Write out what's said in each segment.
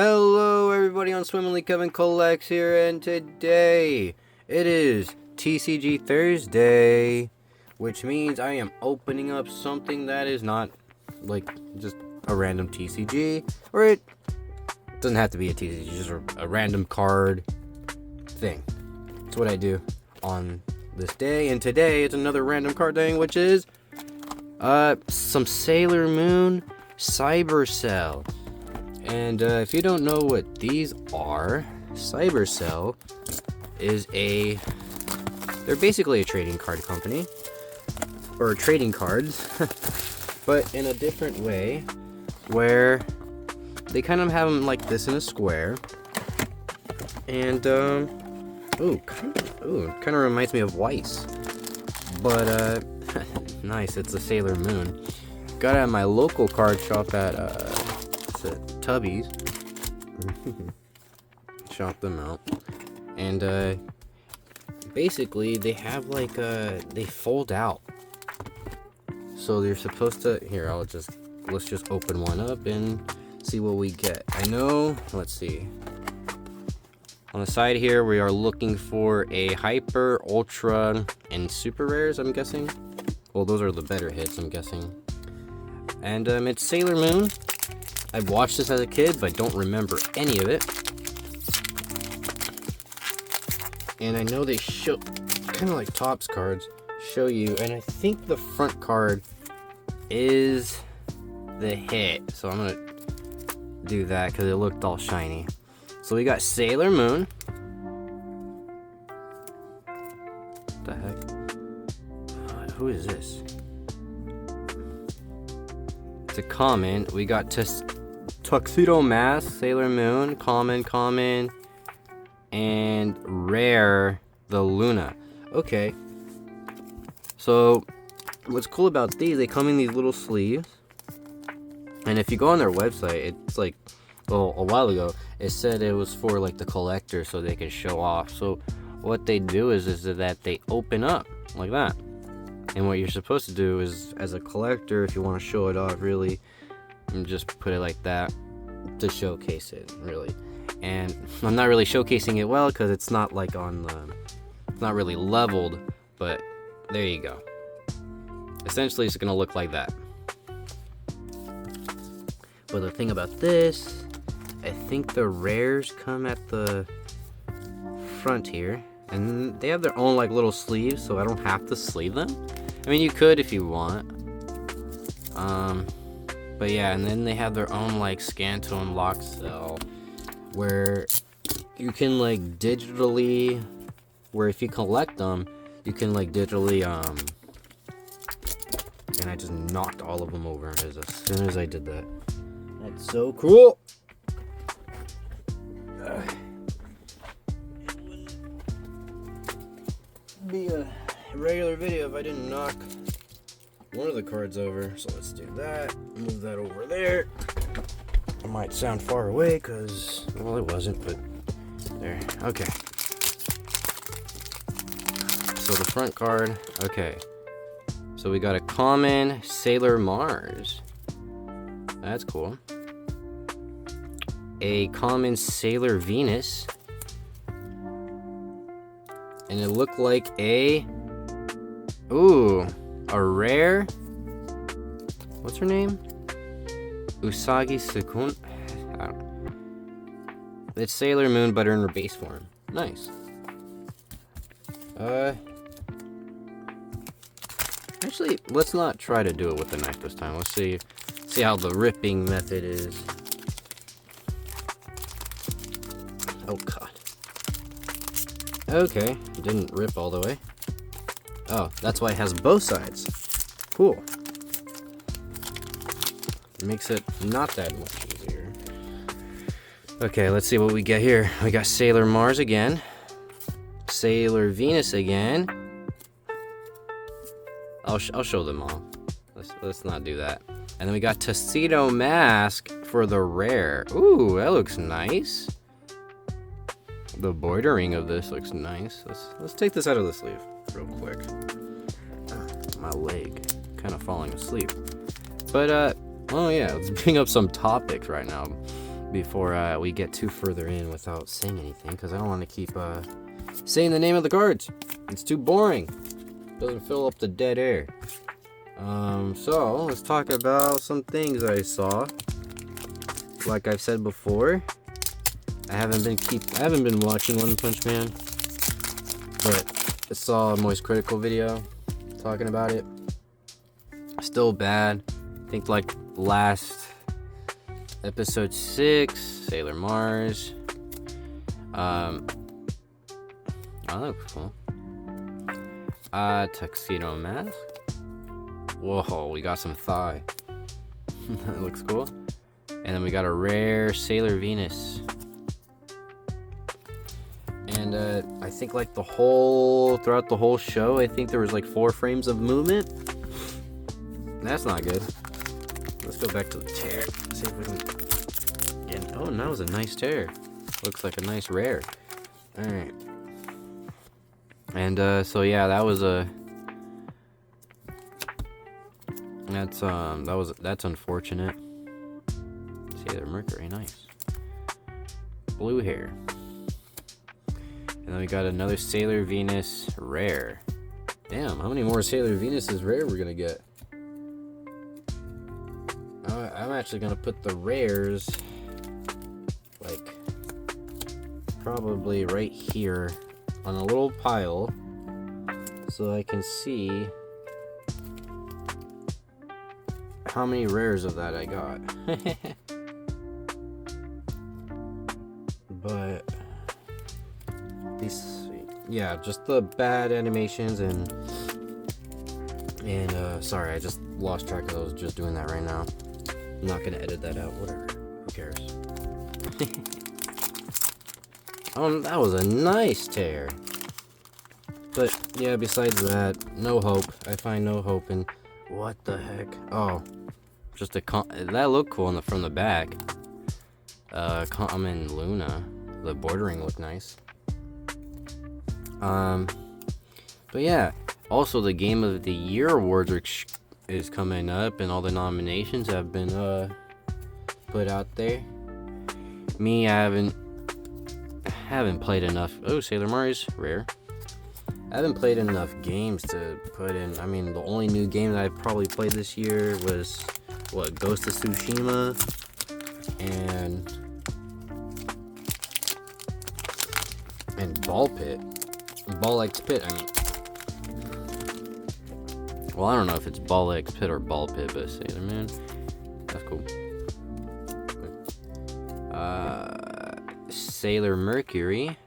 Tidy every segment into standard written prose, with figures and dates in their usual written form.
Hello everybody on Swimmingly Kevin Collects here, and today it is TCG Thursday, which means I am opening up something that is not like just a random TCG, or it doesn't have to be a TCG, just a random card thing. That's what I do on this day, and today it's another random card thing, which is some SailorMoon Cybercel. And if you don't know what these are, Cybercel is they're basically a trading card company, or trading cards, but in a different way, where they kind of have them like this in a square, and kind of reminds me of Weiss, but nice, it's a SailorMoon. Got it at my local card shop at Tubby's. Shop them out, and basically they have like they fold out, so you're supposed to let's just open one up and see what we get. I know, let's see, on the side here we are looking for a hyper, ultra, and super rares, I'm guessing. Well, those are the better hits, I'm guessing. And it's SailorMoon. I've watched this as a kid, but don't remember any of it. And I know they show, kind of like Topps cards, show you, and I think the front card is the hit. So I'm going to do that because it looked all shiny. So we got SailorMoon. What the heck? Who is this? It's a common. We got Tuxedo Mask, SailorMoon, common, and rare, the Luna. Okay. So, what's cool about these, they come in these little sleeves. And if you go on their website, it's like, well, a while ago, it said it was for like the collector so they can show off. So, what they do is that they open up like that. And what you're supposed to do is, as a collector, if you want to show it off, really, and just put it like that to showcase it, really. And I'm not really showcasing it well because it's not like it's not really leveled, but there you go. Essentially, it's gonna look like that. But the thing about this, I think the rares come at the front here, and they have their own like little sleeves, so I don't have to sleeve them. I mean, you could if you want. But yeah, and then they have their own like scan to unlock cell, where you can like digitally, where if you collect them, you can like digitally, and I just knocked all of them over as soon as I did that. That's so cool. Be a regular video if I didn't knock one of the cards over, so let's do that. Move that over there. It might sound far away because, well, it wasn't, but there. Okay. So the front card, okay. So we got a common Sailor Mars. That's cool. A common Sailor Venus. And it looked like a rare. What's her name? Usagi Sakun. I don't know. It's SailorMoon, but in her base form. Nice. Actually, let's not try to do it with the knife this time. Let's see how the ripping method is. Oh god. Okay, it didn't rip all the way. Oh, that's why it has both sides. Cool. Makes it not that much easier. Okay, let's see what we get here. We got Sailor Mars again. Sailor Venus again. I'll show them all. Let's not do that. And then we got Tuxedo Mask for the rare. Ooh, that looks nice. The bordering of this looks nice. Let's take this out of the sleeve real quick. My leg kind of falling asleep. But oh yeah, let's bring up some topics right now. before we get too further in without saying anything, because I don't want to keep saying the name of the cards. It's too boring. Doesn't fill up the dead air. So let's talk about some things I saw. Like I've said before, I haven't been watching One Punch Man, but I saw a Moist Critical video talking about it. Still bad. I think like last episode 6, Sailor Mars. Oh, that looks cool. Tuxedo Mask. Whoa, we got some thigh. That looks cool. And then we got a rare Sailor Venus. And I think like throughout the whole show, I think there was like 4 frames of movement. That's not good. Let's go back to the tear. See if we can get. Oh, that was a nice tear. Looks like a nice rare. Alright. And so yeah, that was a that's unfortunate. Sailor Mercury, nice. Blue hair. And then we got another Sailor Venus rare. Damn, how many more Sailor Venuses rare we're gonna get? I'm actually gonna put the rares like probably right here on a little pile so I can see how many rares of that I got. But these, yeah, just the bad animations and sorry, I just lost track of those just doing that right now. I'm not gonna edit that out, whatever, who cares. That was a nice tear. But yeah, besides that, no hope. I find no hope in. What the heck? Oh, just that looked cool from the back. Common Luna. The bordering looked nice. But yeah. Also, the Game of the Year awards is coming up, and all the nominations have been put out there. Me, I haven't played enough. Oh, Sailor Mars, rare. I haven't played enough games to put in. I mean, the only new game that I probably played this year was Ghost of Tsushima and Ball Pit. Ball X Pit, I mean. Well, I don't know if it's Ball X Pit or Ball Pit, but Sailor Moon. That's cool. Sailor Mercury.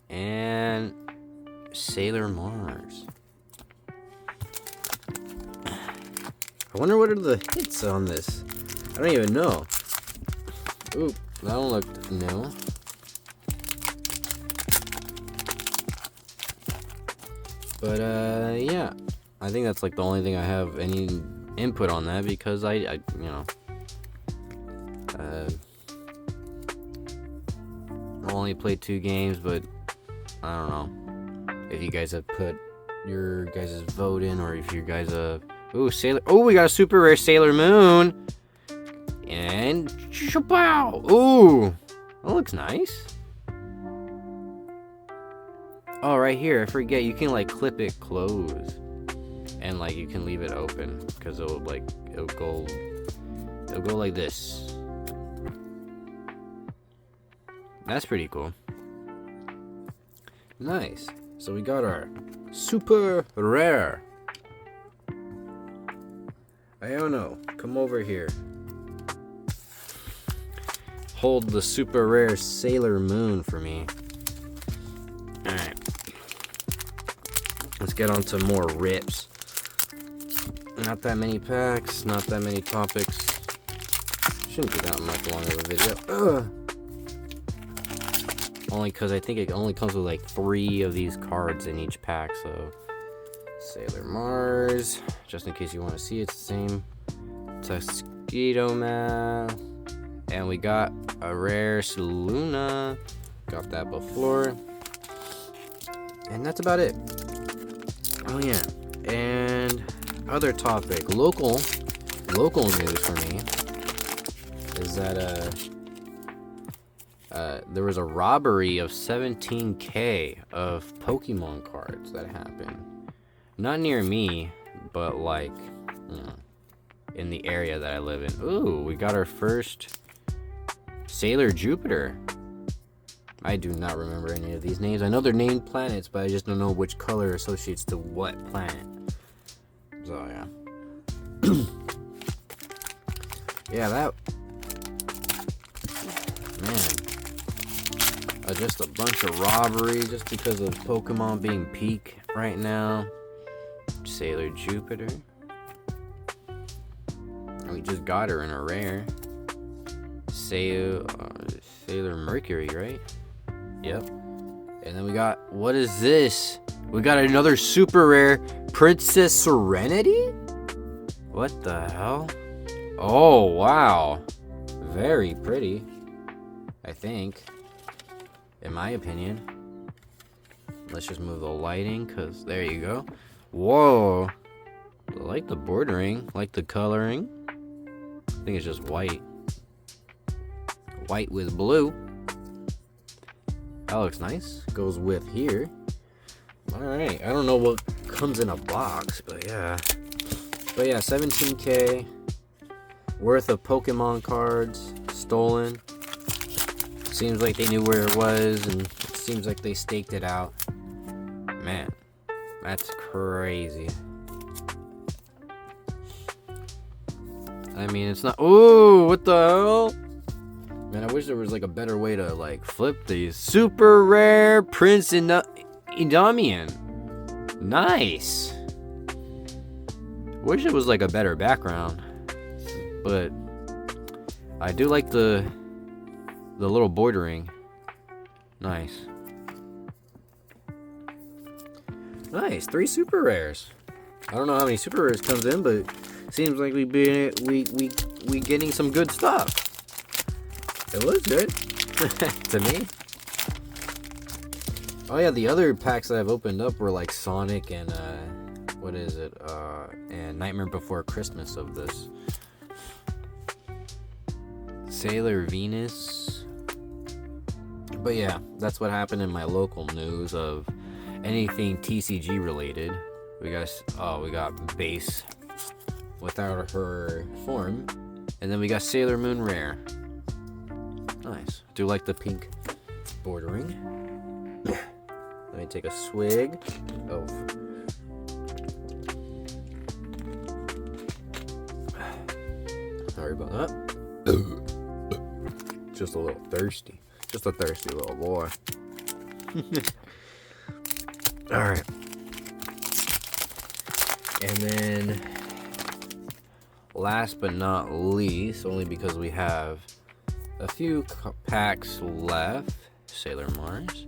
And Sailor Mars. I wonder what are the hits on this. I don't even know. Ooh, that one looked new. But yeah, I think that's like the only thing I have any input on that, because I you know, I only played 2 games, but I don't know if you guys have put your guys' vote in, or if you guys we got a super rare Sailor Moon and shapow. Ooh, that looks nice. Oh, right here, I forget, you can like clip it closed, and like you can leave it open, because it'll go like this. That's pretty cool. Nice. So we got our super rare. Iono, come over here. Hold the super rare Sailor Moon for me. Alright. Let's get on to more rips. Not that many packs, not that many topics. Shouldn't be that much long of a video. Ugh. Only because I think it only comes with like 3 of these cards in each pack, so. Sailor Mars, just in case you want to see, it's the same. Tuxedo Mask. And we got a rare Luna. Got that before. And that's about it. Oh yeah. And other topic, local news for me. is that there was a robbery of 17K of Pokemon cards that happened. Not near me, but like, in the area that I live in. Ooh, we got our first Sailor Jupiter. I do not remember any of these names. I know they're named planets, but I just don't know which color associates to what planet. So, yeah. Yeah, that... Man. Just a bunch of robbery just because of Pokemon being peak right now. Sailor Jupiter. And we just got her in a rare. Sailor Mercury, right? Yep. And then we got, what is this? We got another super rare Princess Serenity? What the hell? Oh, wow. Very pretty, I think, in my opinion. Let's just move the lighting, because there you go. Whoa. I like the bordering, like the coloring. I think it's just white. White with blue. That looks nice. Goes with here. Alright, I don't know what comes in a box, but yeah. But yeah, 17K worth of Pokemon cards stolen. Seems like they knew where it was, and it seems like they staked it out. Man, that's crazy. I mean, it's not... Ooh, what the hell? Man, I wish there was like a better way to like flip these. Super rare Prince Indamian. Nice. Wish it was like a better background, but I do like the little bordering. Nice. Nice. 3 super rares. I don't know how many super rares comes in, but seems like we getting some good stuff. It looks good to me. Oh yeah, the other packs that I've opened up were like Sonic and what is it? And Nightmare Before Christmas of this. Sailor Venus. But yeah, that's what happened in my local news of anything TCG related. We got base without her form, and then we got SailorMoon rare. Nice. Do like the pink bordering. Let me take a swig of sorry about that. Just a little thirsty. Just a thirsty little boy. Alright. And then last but not least, only because we have a few packs left, Sailor Mars.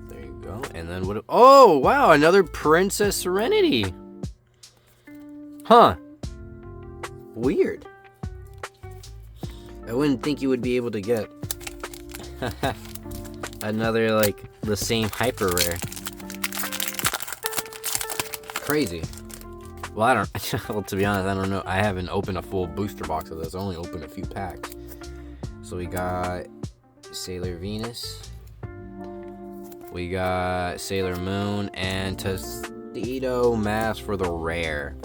There you go. And then what? Oh, wow, another Princess Serenity. Huh. Weird. I wouldn't think you would be able to get another, like, the same hyper rare. Crazy. Well, I don't, well, to be honest, I don't know. I haven't opened a full booster box of this. I only opened a few packs. So we got Sailor Venus. We got Sailor Moon and Tuxedo Mask for the rare.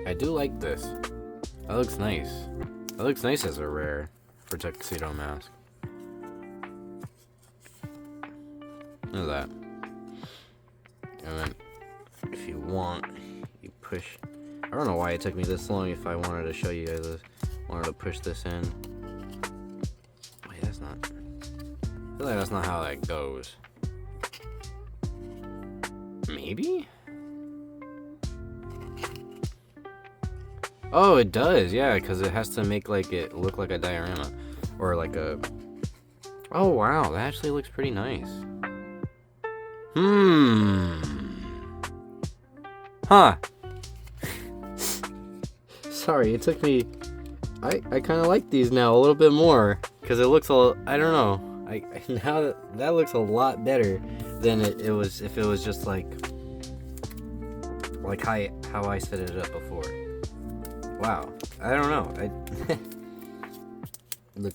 I do like this. That looks nice. That looks nice as a rare for Tuxedo Mask. Look at that. And then, if you want, you push. I don't know why it took me this long if I wanted to show you guys this. Wanted to push this in. Wait, that's not. I feel like that's not how that goes. Maybe? Oh, it does, yeah, because it has to make like it look like a diorama. Or like a... Oh, wow, that actually looks pretty nice. Huh. Sorry, it took me... I kind of like these now a little bit more. Because it looks a... I don't know. Now that looks a lot better than it was if it was just like how I set it up before. Wow. I don't know. Look,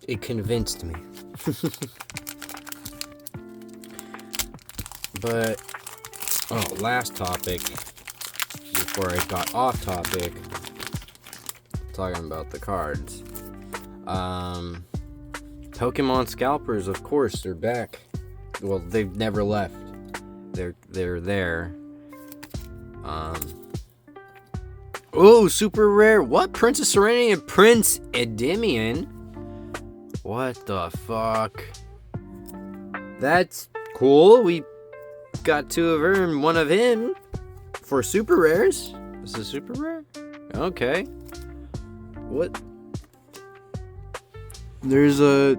it convinced me. But, last topic, before I got off topic, talking about the cards. Pokemon scalpers, of course, they're back. Well, they've never left. They're there. Oh, super rare. What? Princess Serenity and Prince Endymion? What the fuck? That's cool. We got two of her and one of him for super rares. This is super rare? Okay. What? There's a...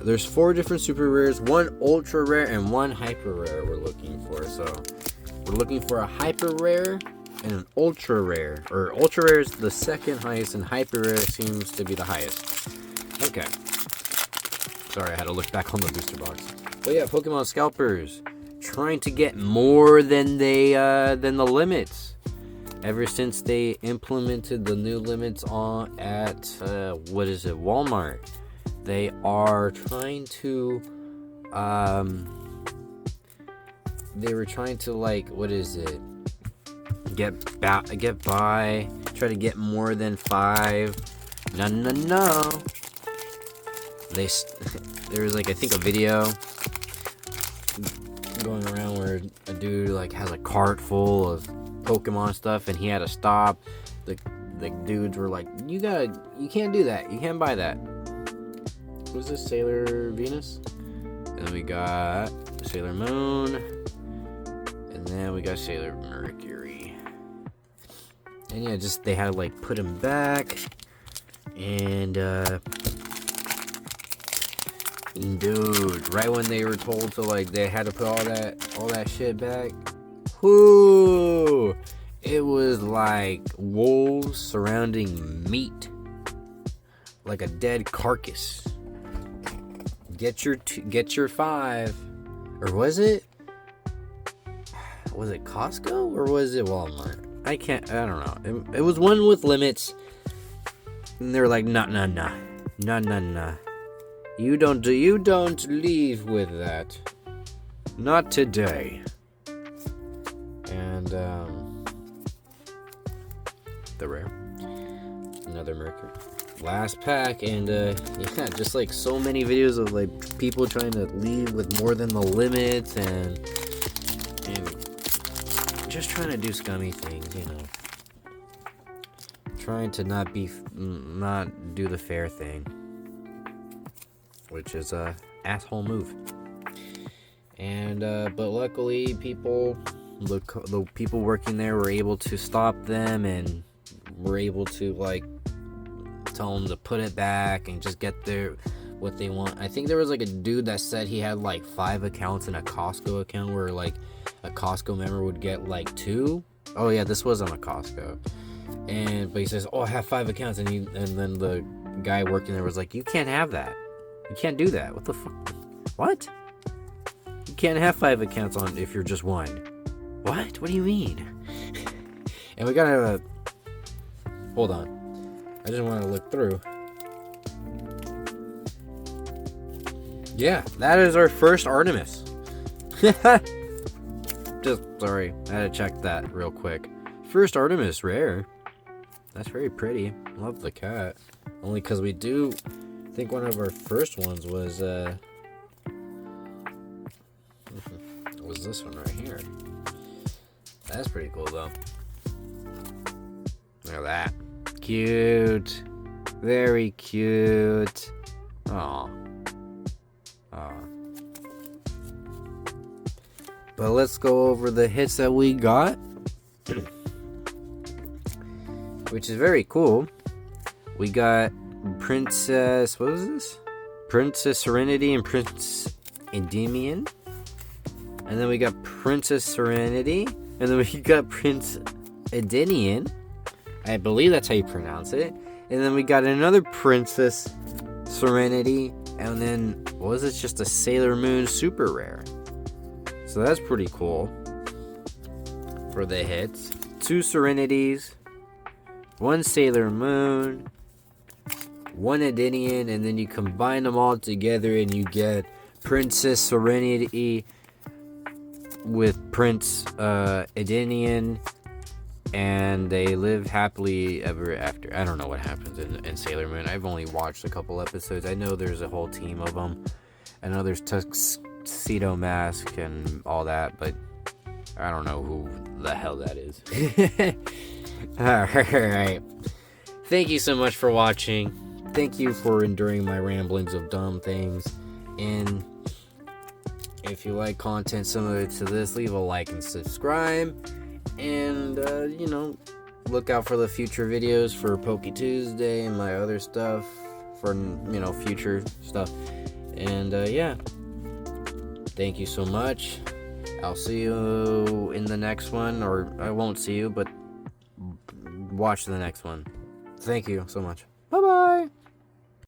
there's 4 different super rares, 1 ultra rare, and 1 hyper rare we're looking for. So, we're looking for a hyper rare and an ultra rare. Or, ultra rare is the second highest, and hyper rare seems to be the highest. Okay. Sorry, I had to look back on the booster box. But yeah, Pokemon scalpers. Trying to get more than than the limits. Ever since they implemented the new limits at Walmart. They are trying to, they were trying to, like, get by, try to get more than 5. No. There was, like, I think a video going around where a dude, like, has a cart full of Pokemon stuff, and he had to stop. The dudes were like, you can't do that, you can't buy that. Was this Sailor Venus? And then we got Sailor Moon. And then we got Sailor Mercury. And yeah, just they had to like put him back. And dude, right when they were told to like they had to put all that shit back. Whoo! It was like wolves surrounding meat. Like a dead carcass. Get your 5, or was it Costco or was it Walmart? I don't know. It was one with limits, and they're like, nah. You don't leave with that. Not today. And the rare, another Mercury. Last pack, and yeah, just like so many videos of like people trying to leave with more than the limits and just trying to do scummy things, you know, trying to not do the fair thing, which is a asshole move. And but luckily the people working there were able to stop them and were able to like tell them to put it back and just get what they want. I think there was like a dude that said he had like 5 accounts in a Costco account where like a Costco member would get like 2. Oh yeah, this wasn't a Costco. But he says, "Oh, I have 5 accounts," and then the guy working there was like, "You can't have that. You can't do that. What the fuck? What? You can't have 5 accounts on if you're just one. What? What do you mean?" And we gotta hold on. I just want to look through. Yeah, that is our first Artemis. Sorry, I had to check that real quick. First Artemis rare. That's very pretty. Love the cat. Only because we do think one of our first ones was this one right here. That's pretty cool though. Look at that. Cute. Very cute. Aw. But let's go over the hits that we got. Which is very cool. We got Princess... What was this? Princess Serenity and Prince Endymion. And then we got Princess Serenity. And then we got Prince Endymion. I believe that's how you pronounce it. And then we got another Princess Serenity. And then, what was it? Just a Sailor Moon super rare. So that's pretty cool. for the hits, 2 Serenities, 1 SailorMoon, 1 Edenian, and then you combine them all together and you get Princess Serenity with Prince Edenian, and they live happily ever after. I don't know what happens in Sailor Moon. I've only watched a couple episodes. I know there's a whole team of them. I know there's Tuxedo Mask and all that, but I don't know who the hell that is. Alright. Thank you so much for watching. Thank you for enduring my ramblings of dumb things. And if you like content similar to this, leave a like and subscribe. And, look out for the future videos for Poke Tuesday and my other stuff. For, future stuff. And, thank you so much. I'll see you in the next one. Or I won't see you, but watch the next one. Thank you so much. Bye-bye.